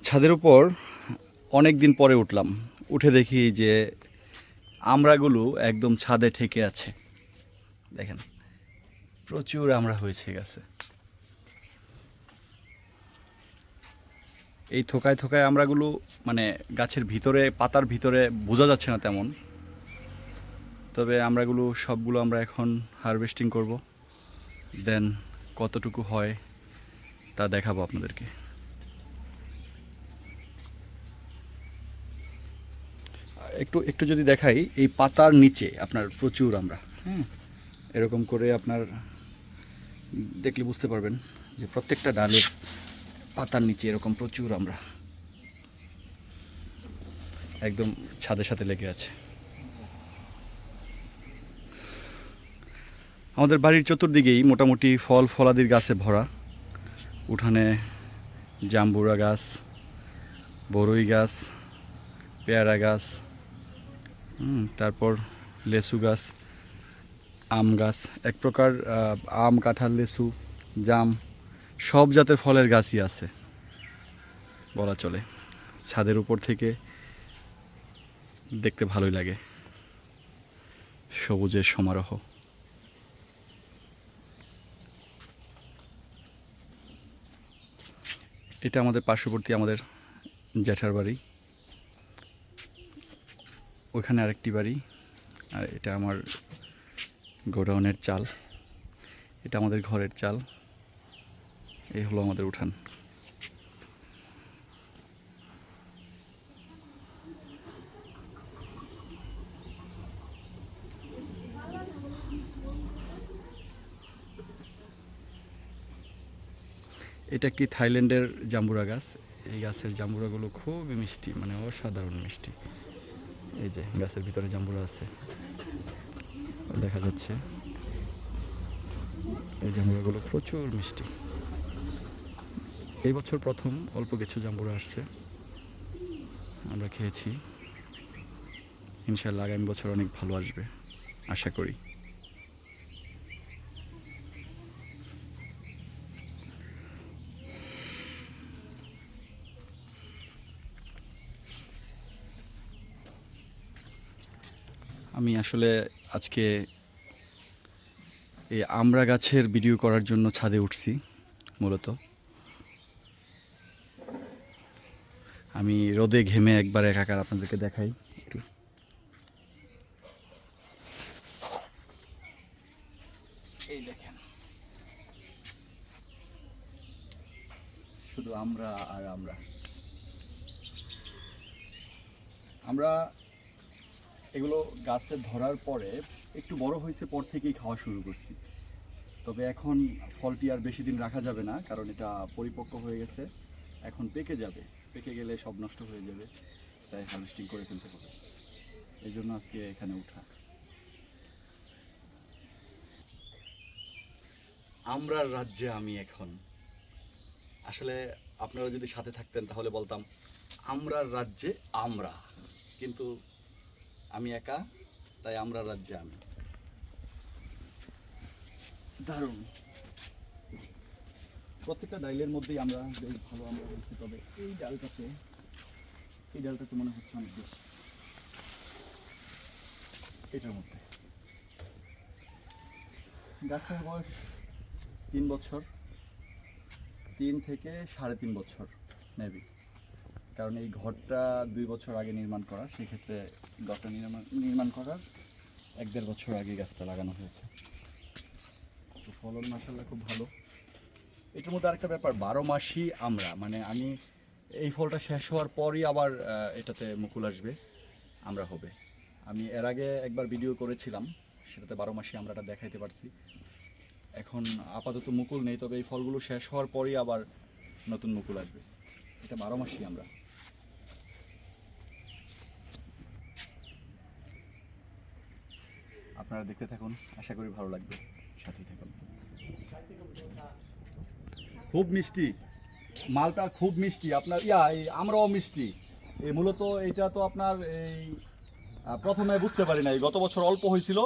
ছাদের উপর অনেক দিন পরে উঠলাম, উঠে দেখি যে আমড়াগুলো একদম ছাদে ঠেকে আছে। দেখেন প্রচুর আমড়া হয়েছে গাছে। এই থোকায় থোকায় আমড়াগুলো মানে গাছের ভিতরে, পাতার ভিতরে বোঝা যাচ্ছে না তেমন। তবে আমড়াগুলো সবগুলো আমরা এখন হারভেস্টিং করব, দেন কতটুকু হয় তা দেখাবো আপনাদেরকে। একটু একটু যদি দেখাই, এই পাতার নিচে আপনার প্রচুর আমরা এরকম করে আপনার দেখলে বুঝতে পারবেন যে প্রত্যেকটা ডালের পাতার নিচে এরকম প্রচুর আমরা একদম ছাদের সাথে লেগে আছে। আমাদের বাড়ির চতুর্দিকেই মোটামুটি ফল ফলাদির গাছে ভরা। উঠানে জাম্বুরা গাছ, বরই গাছ, পেয়ারা গাছ, তারপর লেসু গাছ, আম গাছ, এক প্রকার আম, কাঁঠাল, লেসু, জাম সব জাতের ফলের গাছই আছে বলা চলে। ছাদের উপর থেকে দেখতে ভালোই লাগে সবুজের সমারোহ। এটা আমাদের পার্শ্ববর্তী আমাদের জ্যাঠার বাড়ি, ওইখানে আরেকটি বাড়ি, আর এটা আমার গোডাউনের চাল, এটা আমাদের ঘরের চাল, এই হলো আমাদের উঠান। এটা একটি থাইল্যান্ডের জাম্বুরা গাছ। এই গাছের জাম্বুরাগুলো খুবই মিষ্টি, মানে অসাধারণ মিষ্টি। এই যে গাছের ভিতরে জাম্বুরা আছে দেখা যাচ্ছে, এই জাম্বুরাগুলো প্রচুর মিষ্টি। এই বছর প্রথম অল্প কিছু জাম্বুরা আসছে, আমরা খেয়েছি। ইনশাআল্লাহ আগামী বছর অনেক ভালো আসবে আশা করি। আমি আসলে আজকে এই আমড়া গাছের ভিডিও করার জন্য ছাদে উঠছি। মূলত আমি রোদে ঘেমে একবার একাকার, আপনাদেরকে দেখাই একটু। এই দেখেন শুধু আমরা আর আমরা আমরা এগুলো গাছে ধরার পরে একটু বড় হয়েছে পর থেকেই খাওয়া শুরু করছি। তবে এখন ফলটি আর বেশি দিন রাখা যাবে না, কারণ এটা পরিপক্ক হয়ে গেছে, এখন পেকে যাবে। পেকে গেলে সব নষ্ট হয়ে যাবে, তাই হারভেস্টিং করে ফেলতে হবে। এই জন্য আজকে এখানে উঠা। আমরার রাজ্যে আমি এখন। আসলে আপনারা যদি সাথে থাকতেন তাহলে বলতাম আমরার রাজ্যে আমরা, কিন্তু আমি একা, তাই আমরার রাজ্যে আমি। দারুণ, প্রত্যেকটা ডাইলের মধ্যেই আমরা বেশ ভালো আমরা হয়েছি। তবে এই ডালটাতে মনে হচ্ছে অনেক বেশি। এটার মধ্যে গাছটার বয়স 3 বছর, 3 থেকে 3.5 বছর মেবি, কারণ এই ঘরটা 2 বছর আগে নির্মাণ করা। সেক্ষেত্রে ঘরটা নির্মাণ করার 1-1.5 বছর আগে গাছটা লাগানো হয়েছে। তো ফলন মাশাআল্লাহ খুব ভালো। এটার মধ্যে আরেকটা ব্যাপার, 12 মাসই আমরা, মানে আমি এই ফলটা শেষ হওয়ার পরই আবার এটাতে মুকুল আসবে, আমরা হবে। আমি এর আগে একবার ভিডিও করেছিলাম, সেটাতে 12 মাসই আমরাটা দেখাইতে পারছি। এখন আপাতত মুকুল নেই, তবে এই ফলগুলো শেষ হওয়ার পরই আবার নতুন মুকুল আসবে। এটা 12 মাসই আমরা। আপনারা দেখতে থাকুন, আশা করি ভালো লাগবে, সাথেই থাকুন। খুব মিষ্টি মালটা, খুব মিষ্টি। আপনার এই আমরাও মিষ্টি। এই মূলত এটা তো আপনার এই প্রথমে বুঝতে পারি নাই, গত বছর অল্প হয়েছিল,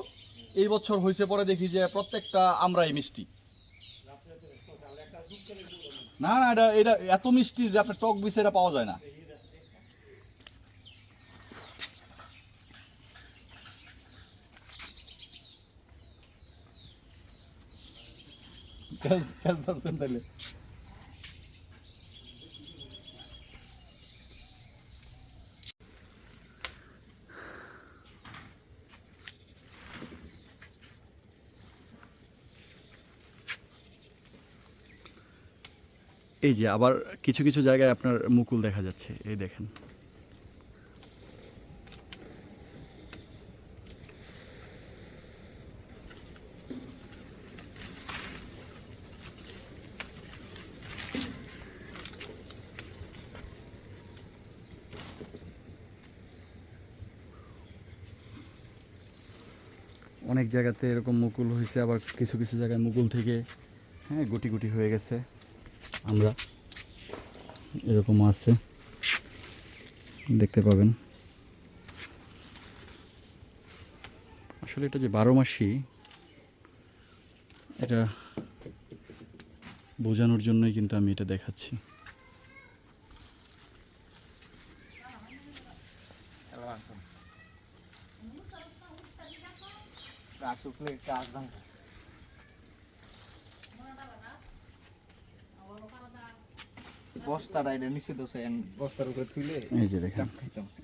এই বছর হয়েছে পরে দেখি যে প্রত্যেকটা আমরাই মিষ্টি। না না, এটা এটা এত মিষ্টি যে আপনার টক বিষ এটা পাওয়া যায় না। ধরছেন তাহলে এই যে আবার কিছু কিছু জায়গায় আপনার মুকুল দেখা যাচ্ছে, এই দেখেন। অনেক জায়গাতে এরকম মুকুল হয়েছে, আবার কিছু কিছু জায়গায় মুকুল থেকে হ্যাঁ গুটি গুটি হয়ে গেছে। আমরা এরকম আছে, দেখতে পাবেন। আসলে এটা যে 12 মাসই, এটা বোঝানোর জন্যই কিন্তু আমি এটা দেখাচ্ছি। বস্তাটা এটা নিচে দোসেন বস্তার উপরে তুলে এই যে দেখেন,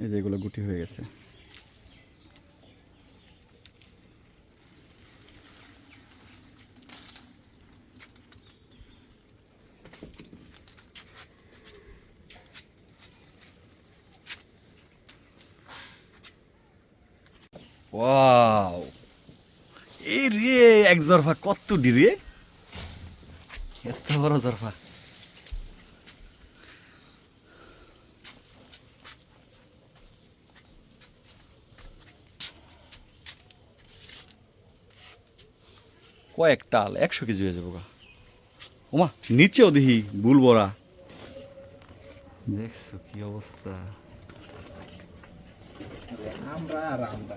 এই যে এগুলো গুটি হয়ে গেছে। ওয়াও, এই রে এক জরফা কত ডিরে, এত বড় জরফা। কয়েক টাল 100 কেজি হয়ে যাবো গা। ওমা নিচেও দেখি বুল বড়া, দেখছো কি অবস্থা। আমরা আর আমরা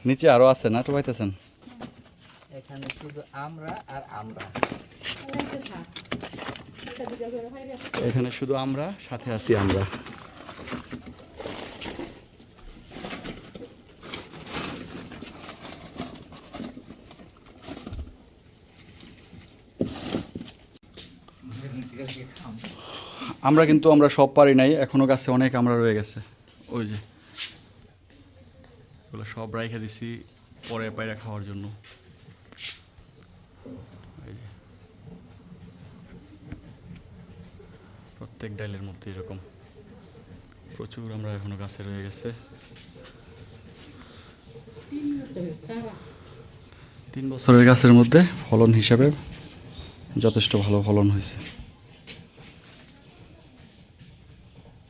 নিচে আরো আছে না, তো পাইতেছেন? এখানে শুধু আমরা আর আমরা। এখানে শুধু আমরা, সাথে আছি আমরা। আমরা কিন্তু আমরা সব পারি নাই, এখনো গাছে অনেক আমরা রয়ে গেছে। ওই যে ওগুলো সব রাইখা দিছি পরে পায়রা খাওয়ার জন্য। এই যে প্রত্যেক ডালের মধ্যে এরকম প্রচুর আমরা এখনো গাছে রয়ে গেছে। 3 বছরের গাছের মধ্যে ফলন হিসাবে যথেষ্ট ভালো ফলন হয়েছে।